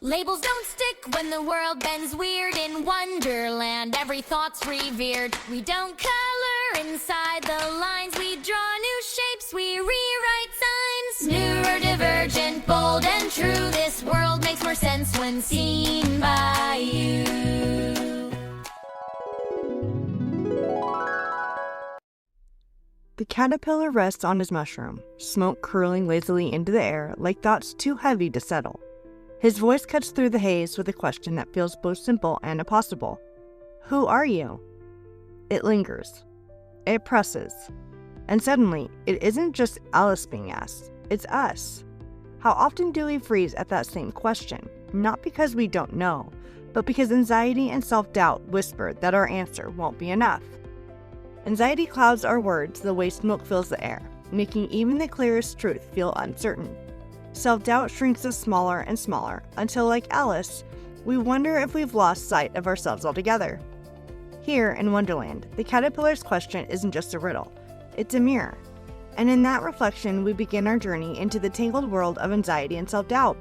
Labels don't stick when the world bends weird. In Wonderland, every thought's revered. We don't color inside the lines. We draw new shapes, we rewrite signs. Neurodivergent, bold and true. This world makes more sense when seen by you. The caterpillar rests on his mushroom, smoke curling lazily into the air like thoughts too heavy to settle. His voice cuts through the haze with a question that feels both simple and impossible. Who are you? It lingers. It presses. And suddenly, it isn't just Alice being asked, it's us. How often do we freeze at that same question? Not because we don't know, but because anxiety and self-doubt whisper that our answer won't be enough. Anxiety clouds our words the way smoke fills the air, making even the clearest truth feel uncertain. Self-doubt shrinks us smaller and smaller until, like Alice, we wonder if we've lost sight of ourselves altogether. Here in Wonderland, the caterpillar's question isn't just a riddle, it's a mirror. And in that reflection, we begin our journey into the tangled world of anxiety and self-doubt.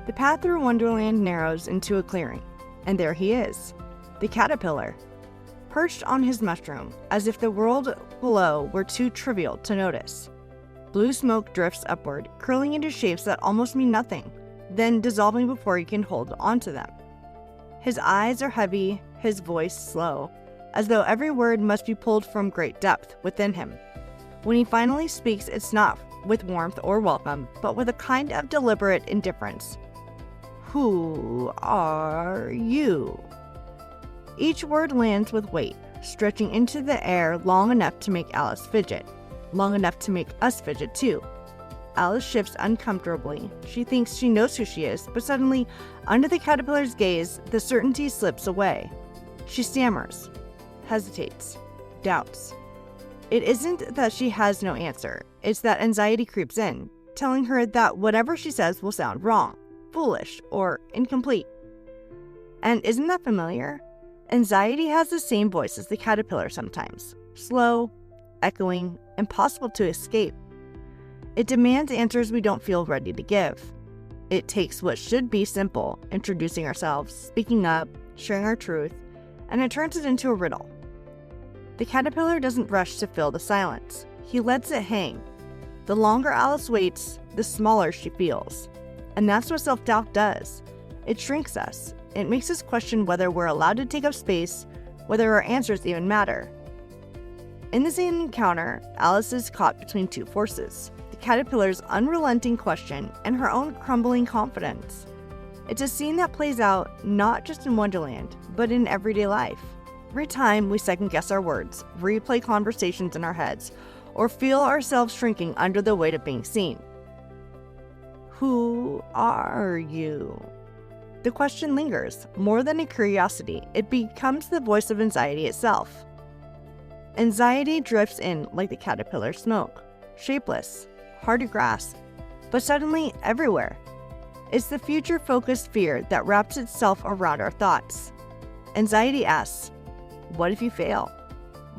The path through Wonderland narrows into a clearing, and there he is, the caterpillar, perched on his mushroom, as if the world below were too trivial to notice. Blue smoke drifts upward, curling into shapes that almost mean nothing, then dissolving before he can hold onto them. His eyes are heavy, his voice slow, as though every word must be pulled from great depth within him. When he finally speaks, it's not with warmth or welcome, but with a kind of deliberate indifference. Who are you? Each word lands with weight, stretching into the air long enough to make Alice fidget. Long enough to make us fidget too. Alice shifts uncomfortably. She thinks she knows who she is, but suddenly, under the caterpillar's gaze, the certainty slips away. She stammers, hesitates, doubts. It isn't that she has no answer, it's that anxiety creeps in, telling her that whatever she says will sound wrong, foolish, or incomplete. And isn't that familiar? Anxiety has the same voice as the caterpillar sometimes, slow, echoing, impossible to escape. It demands answers we don't feel ready to give. It takes what should be simple, introducing ourselves, speaking up, sharing our truth, and it turns it into a riddle. The caterpillar doesn't rush to fill the silence. He lets it hang. The longer Alice waits, the smaller she feels. And that's what self-doubt does. It shrinks us. It makes us question whether we're allowed to take up space, whether our answers even matter. In the same encounter, Alice is caught between two forces, the caterpillar's unrelenting question and her own crumbling confidence. It's a scene that plays out not just in Wonderland, but in everyday life. Every time we second-guess our words, replay conversations in our heads, or feel ourselves shrinking under the weight of being seen. Who are you? The question lingers. More than a curiosity, it becomes the voice of anxiety itself. Anxiety drifts in like the caterpillar smoke, shapeless, hard to grasp, but suddenly everywhere. It's the future-focused fear that wraps itself around our thoughts. Anxiety asks, what if you fail?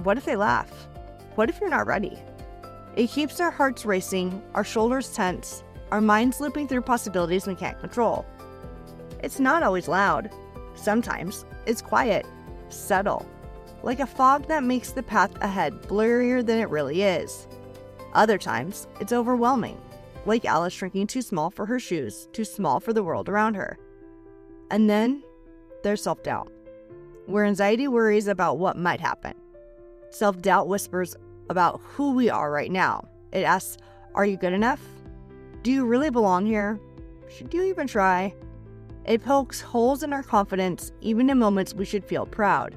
What if they laugh? What if you're not ready? It keeps our hearts racing, our shoulders tense, our minds looping through possibilities we can't control. It's not always loud. Sometimes it's quiet, subtle, like a fog that makes the path ahead blurrier than it really is. Other times, it's overwhelming, like Alice shrinking too small for her shoes, too small for the world around her. And then, there's self-doubt, where anxiety worries about what might happen. Self-doubt whispers about who we are right now. It asks, are you good enough? Do you really belong here? Should you even try? It pokes holes in our confidence, even in moments we should feel proud.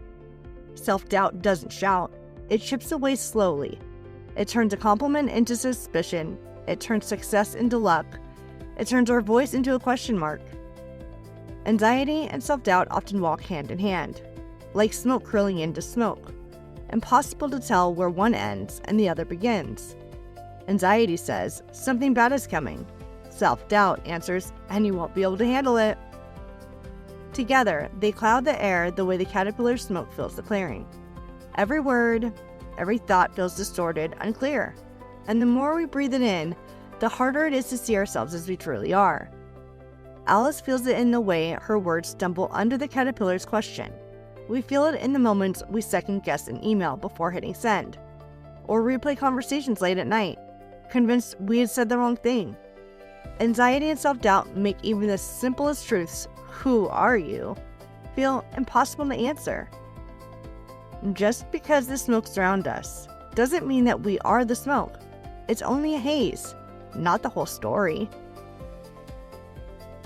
Self-doubt doesn't shout. It chips away slowly. It turns a compliment into suspicion. It turns success into luck. It turns our voice into a question mark. Anxiety and self-doubt often walk hand in hand, like smoke curling into smoke. Impossible to tell where one ends and the other begins. Anxiety says, something bad is coming. Self-doubt answers, and you won't be able to handle it. Together, they cloud the air the way the caterpillar's smoke fills the clearing. Every word, every thought feels distorted, unclear. And the more we breathe it in, the harder it is to see ourselves as we truly are. Alice feels it in the way her words stumble under the caterpillar's question. We feel it in the moments we second-guess an email before hitting send, or replay conversations late at night, convinced we had said the wrong thing. Anxiety and self-doubt make even the simplest truths, "Who are you?" feel impossible to answer. Just because the smoke surrounds us doesn't mean that we are the smoke. It's only a haze, not the whole story.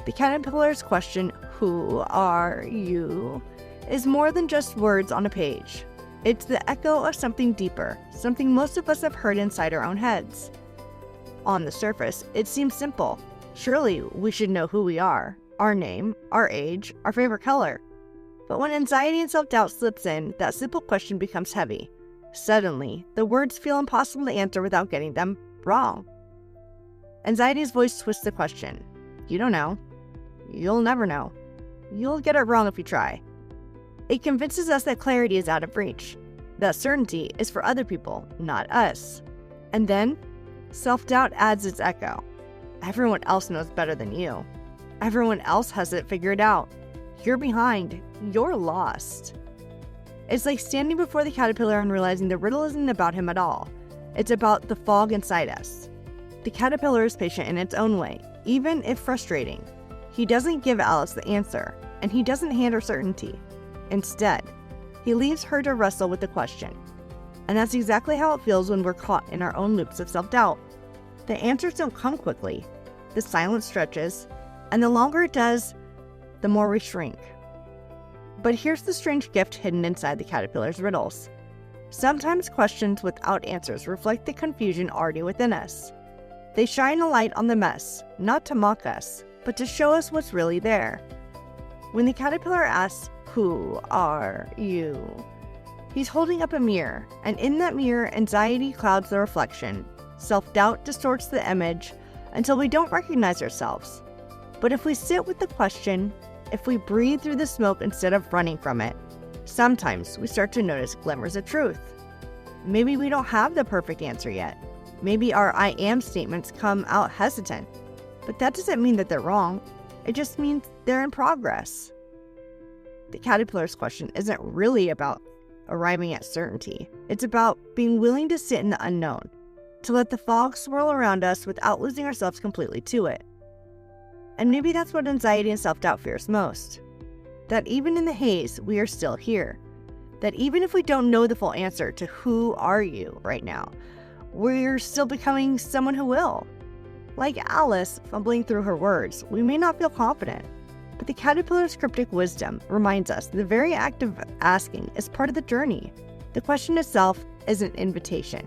The caterpillar's question, "Who are you?" is more than just words on a page. It's the echo of something deeper, something most of us have heard inside our own heads. On the surface, it seems simple. Surely we should know who we are, our name, our age, our favorite color. But when anxiety and self-doubt slips in, that simple question becomes heavy. Suddenly, the words feel impossible to answer without getting them wrong. Anxiety's voice twists the question. You don't know. You'll never know. You'll get it wrong if you try. It convinces us that clarity is out of reach, that certainty is for other people, not us. And then, self-doubt adds its echo. Everyone else knows better than you. Everyone else has it figured out. You're behind. You're lost. It's like standing before the caterpillar and realizing the riddle isn't about him at all. It's about the fog inside us. The caterpillar is patient in its own way, even if frustrating. He doesn't give Alice the answer, and he doesn't hand her certainty. Instead, he leaves her to wrestle with the question. And that's exactly how it feels when we're caught in our own loops of self-doubt. The answers don't come quickly. The silence stretches, and the longer it does, the more we shrink. But here's the strange gift hidden inside the caterpillar's riddles. Sometimes questions without answers reflect the confusion already within us. They shine a light on the mess, not to mock us, but to show us what's really there. When the caterpillar asks, "Who are you?" he's holding up a mirror, and in that mirror, anxiety clouds the reflection. Self-doubt distorts the image until we don't recognize ourselves. But if we sit with the question, if we breathe through the smoke instead of running from it, sometimes we start to notice glimmers of truth. Maybe we don't have the perfect answer yet. Maybe our "I am" statements come out hesitant. But that doesn't mean that they're wrong. It just means they're in progress. The caterpillar's question isn't really about arriving at certainty. It's about being willing to sit in the unknown, to let the fog swirl around us without losing ourselves completely to it. And maybe that's what anxiety and self-doubt fears most. That even in the haze, we are still here. That even if we don't know the full answer to "Who are you?" right now, we're still becoming someone who will. Like Alice fumbling through her words, we may not feel confident, but the caterpillar's cryptic wisdom reminds us the very act of asking is part of the journey. The question itself is an invitation.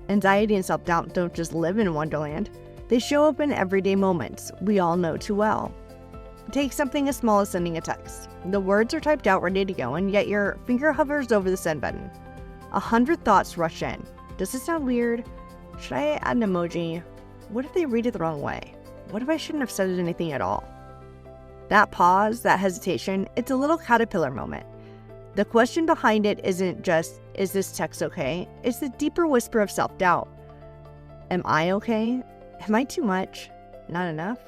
Anxiety and self-doubt don't just live in Wonderland. They show up in everyday moments we all know too well. Take something as small as sending a text. The words are typed out ready to go, and yet your finger hovers over the send button. 100 thoughts rush in. Does this sound weird? Should I add an emoji? What if they read it the wrong way? What if I shouldn't have said anything at all? That pause, that hesitation, it's a little caterpillar moment. The question behind it isn't just, "Is this text okay?" It's the deeper whisper of self-doubt. Am I okay? Am I too much? Not enough?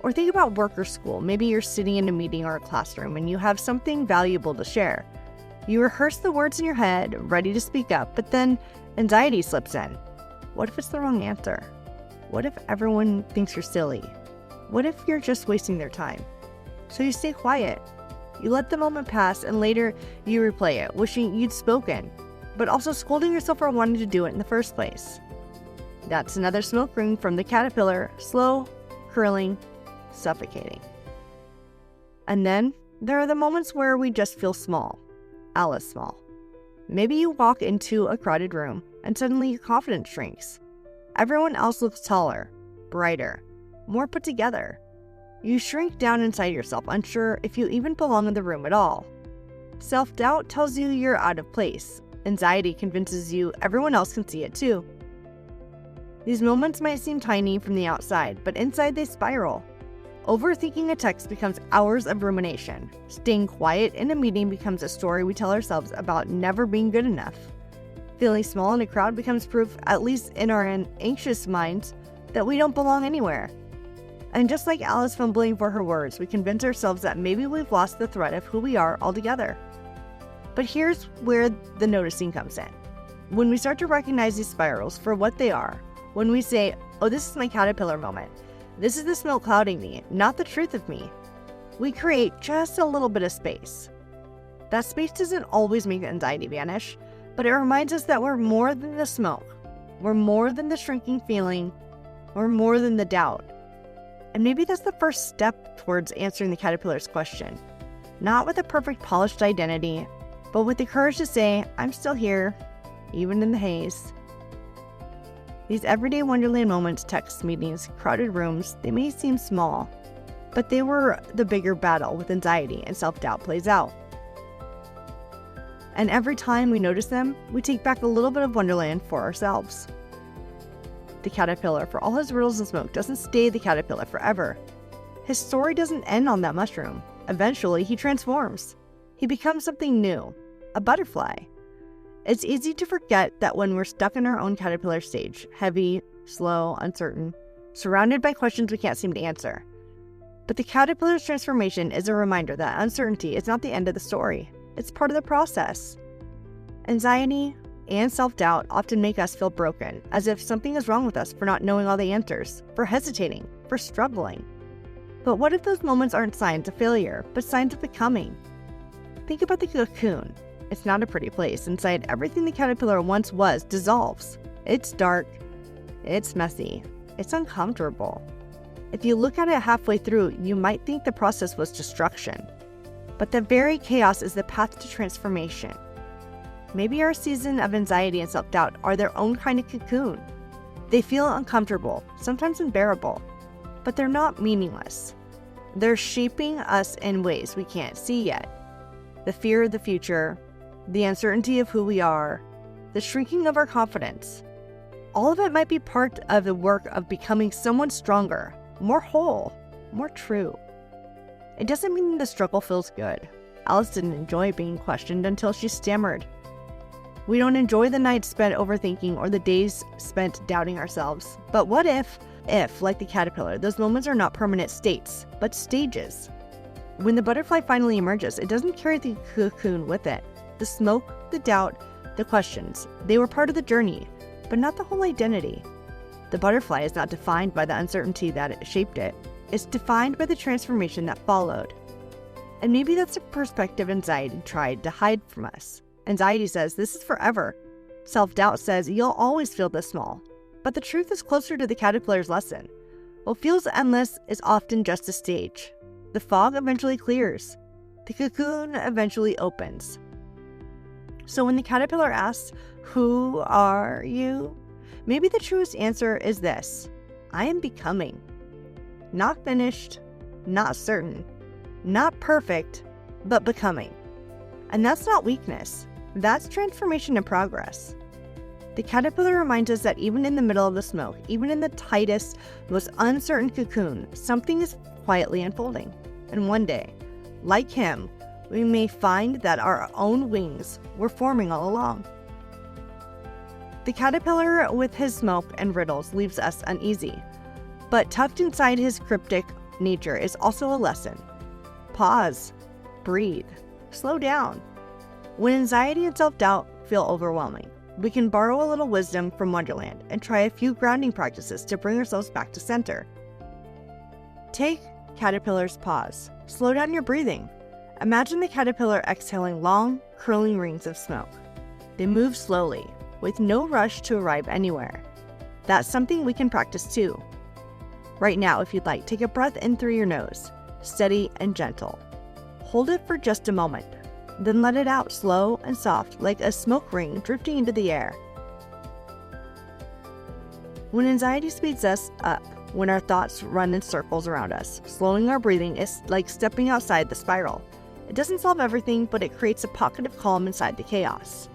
Or think about work or school. Maybe you're sitting in a meeting or a classroom and you have something valuable to share. You rehearse the words in your head, ready to speak up, but then anxiety slips in. What if it's the wrong answer? What if everyone thinks you're silly? What if you're just wasting their time? So you stay quiet. You let the moment pass, and later you replay it, wishing you'd spoken, but also scolding yourself for wanting to do it in the first place. That's another smoke ring from the caterpillar, slow, curling, suffocating. And then there are the moments where we just feel small, Alice small. Maybe you walk into a crowded room and suddenly your confidence shrinks. Everyone else looks taller, brighter, more put together. You shrink down inside yourself, unsure if you even belong in the room at all. Self-doubt tells you you're out of place. Anxiety convinces you everyone else can see it too. These moments might seem tiny from the outside, but inside they spiral. Overthinking a text becomes hours of rumination. Staying quiet in a meeting becomes a story we tell ourselves about never being good enough. Feeling small in a crowd becomes proof, at least in our anxious minds, that we don't belong anywhere. And just like Alice fumbling for her words, we convince ourselves that maybe we've lost the thread of who we are altogether. But here's where the noticing comes in. When we start to recognize these spirals for what they are, when we say, oh, this is my caterpillar moment, this is the smoke clouding me, not the truth of me, we create just a little bit of space. That space doesn't always make the anxiety vanish, but it reminds us that we're more than the smoke. We're more than the shrinking feeling. We're more than the doubt. And maybe that's the first step towards answering the caterpillar's question. Not with a perfect polished identity, but with the courage to say, I'm still here, even in the haze. These everyday Wonderland moments, text meetings, crowded rooms, they may seem small, but they were the bigger battle with anxiety and self-doubt plays out. And every time we notice them, we take back a little bit of Wonderland for ourselves. The caterpillar, for all his riddles and smoke, doesn't stay the caterpillar forever. His story doesn't end on that mushroom. Eventually, he transforms. He becomes something new, a butterfly. It's easy to forget that when we're stuck in our own caterpillar stage, heavy, slow, uncertain, surrounded by questions we can't seem to answer. But the caterpillar's transformation is a reminder that uncertainty is not the end of the story. It's part of the process. Anxiety and self-doubt often make us feel broken, as if something is wrong with us for not knowing all the answers, for hesitating, for struggling. But what if those moments aren't signs of failure, but signs of becoming? Think about the cocoon. It's not a pretty place. Inside, everything the caterpillar once was dissolves. It's dark. It's messy. It's uncomfortable. If you look at it halfway through, you might think the process was destruction. But the very chaos is the path to transformation. Maybe our season of anxiety and self-doubt are their own kind of cocoon. They feel uncomfortable, sometimes unbearable, but they're not meaningless. They're shaping us in ways we can't see yet. The fear of the future, the uncertainty of who we are, the shrinking of our confidence. All of it might be part of the work of becoming someone stronger, more whole, more true. It doesn't mean the struggle feels good. Alice didn't enjoy being questioned until she stammered. We don't enjoy the nights spent overthinking or the days spent doubting ourselves. But what if, like the caterpillar, those moments are not permanent states, but stages? When the butterfly finally emerges, it doesn't carry the cocoon with it. The smoke, the doubt, the questions, they were part of the journey, but not the whole identity. The butterfly is not defined by the uncertainty that shaped it. It's defined by the transformation that followed. And maybe that's a perspective anxiety tried to hide from us. Anxiety says this is forever. Self-doubt says you'll always feel this small. But the truth is closer to the caterpillar's lesson. What feels endless is often just a stage. The fog eventually clears. The cocoon eventually opens. So when the caterpillar asks, "Who are you?" maybe the truest answer is this: I am becoming. Not finished, not certain, not perfect, but becoming. And that's not weakness. That's transformation in progress. The caterpillar reminds us that even in the middle of the smoke, even in the tightest, most uncertain cocoon, something is quietly unfolding. And one day, like him, we may find that our own wings were forming all along. The caterpillar with his smoke and riddles leaves us uneasy, but tucked inside his cryptic nature is also a lesson. Pause, breathe, slow down. When anxiety and self-doubt feel overwhelming, we can borrow a little wisdom from Wonderland and try a few grounding practices to bring ourselves back to center. Take caterpillar's pause. Slow down your breathing. Imagine the caterpillar exhaling long, curling rings of smoke. They move slowly, with no rush to arrive anywhere. That's something we can practice too. Right now, if you'd like, take a breath in through your nose, steady and gentle. Hold it for just a moment. Then let it out slow and soft, like a smoke ring drifting into the air. When anxiety speeds us up, when our thoughts run in circles around us, slowing our breathing is like stepping outside the spiral. It doesn't solve everything, but it creates a pocket of calm inside the chaos.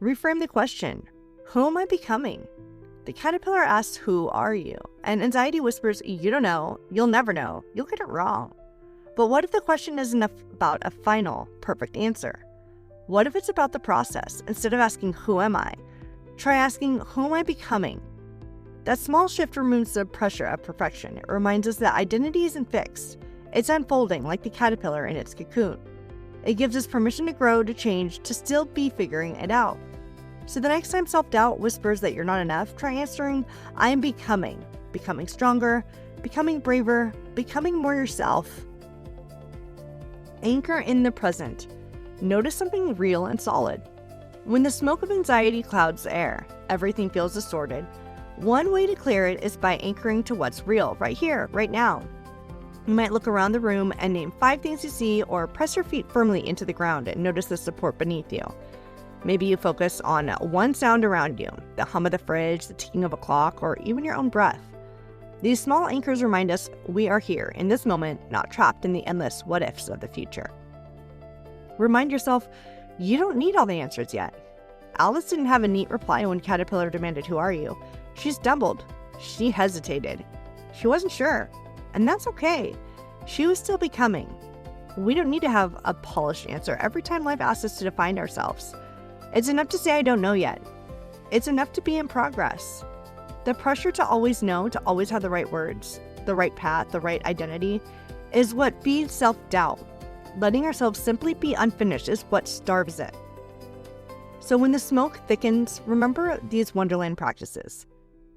Reframe the question, who am I becoming? The caterpillar asks, who are you? And anxiety whispers, you don't know, you'll never know, you'll get it wrong. But what if the question isn't about a final, perfect answer? What if it's about the process? Instead of asking, who am I? Try asking, who am I becoming? That small shift removes the pressure of perfection. It reminds us that identity isn't fixed. It's unfolding like the caterpillar in its cocoon. It gives us permission to grow, to change, to still be figuring it out. So the next time self-doubt whispers that you're not enough, try answering, I am becoming stronger, becoming braver, becoming more yourself. Anchor in the present. Notice something real and solid. When the smoke of anxiety clouds the air, everything feels distorted. One way to clear it is by anchoring to what's real, right here, right now. You might look around the room and name 5 things you see, or press your feet firmly into the ground and notice the support beneath you. Maybe you focus on one sound around you, the hum of the fridge, the ticking of a clock, or even your own breath. These small anchors remind us we are here in this moment, not trapped in the endless what-ifs of the future. Remind yourself, you don't need all the answers yet. Alice didn't have a neat reply when Caterpillar demanded, "Who are you?" She stumbled. She hesitated. She wasn't sure. And that's okay. She was still becoming. We don't need to have a polished answer every time life asks us to define ourselves. It's enough to say, I don't know yet. It's enough to be in progress. The pressure to always know, to always have the right words, the right path, the right identity, is what feeds self-doubt. Letting ourselves simply be unfinished is what starves it. So when the smoke thickens, remember these Wonderland practices.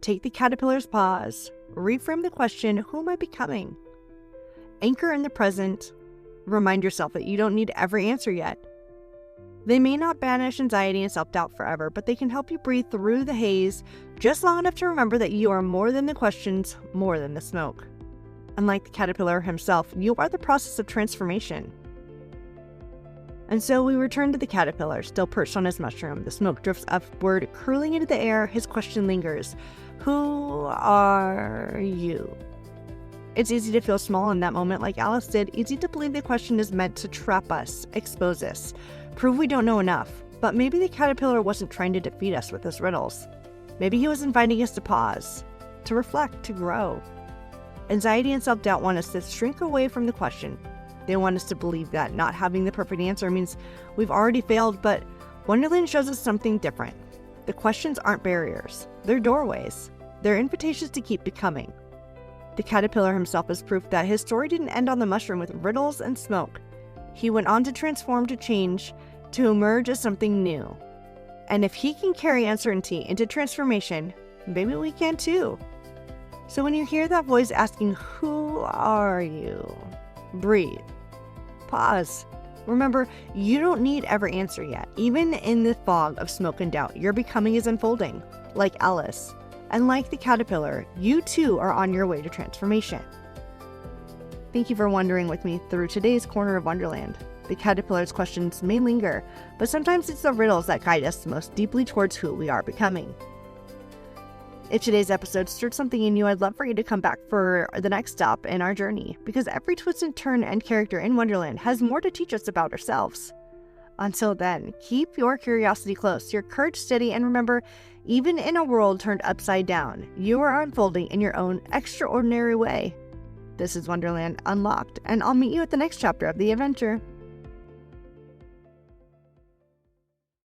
Take the caterpillar's pause, reframe the question, who am I becoming? Anchor in the present. Remind yourself that you don't need every answer yet. They may not banish anxiety and self-doubt forever, but they can help you breathe through the haze just long enough to remember that you are more than the questions, more than the smoke. Unlike the caterpillar himself, you are the process of transformation. And so we return to the caterpillar, still perched on his mushroom. The smoke drifts upward, curling into the air. His question lingers. Who are you? It's easy to feel small in that moment like Alice did. Easy to believe the question is meant to trap us, expose us, prove we don't know enough. But maybe the caterpillar wasn't trying to defeat us with his riddles. Maybe he was inviting us to pause, to reflect, to grow. Anxiety and self-doubt want us to shrink away from the question. They want us to believe that not having the perfect answer means we've already failed, but Wonderland shows us something different. The questions aren't barriers. They're doorways. They're invitations to keep becoming. The caterpillar himself is proof that his story didn't end on the mushroom with riddles and smoke. He went on to transform, to change, to emerge as something new. And if he can carry uncertainty into transformation, maybe we can too. So when you hear that voice asking, who are you? Breathe. Pause. Remember, you don't need every answer yet. Even in the fog of smoke and doubt, your becoming is unfolding. Like Alice, and like the caterpillar, you too are on your way to transformation. Thank you for wandering with me through today's corner of Wonderland. The caterpillar's questions may linger, but sometimes it's the riddles that guide us most deeply towards who we are becoming. If today's episode stirred something in you, I'd love for you to come back for the next stop in our journey, because every twist and turn and character in Wonderland has more to teach us about ourselves. Until then, keep your curiosity close, your courage steady, and remember, even in a world turned upside down, you are unfolding in your own extraordinary way. This is Wonderland Unlocked, and I'll meet you at the next chapter of the adventure.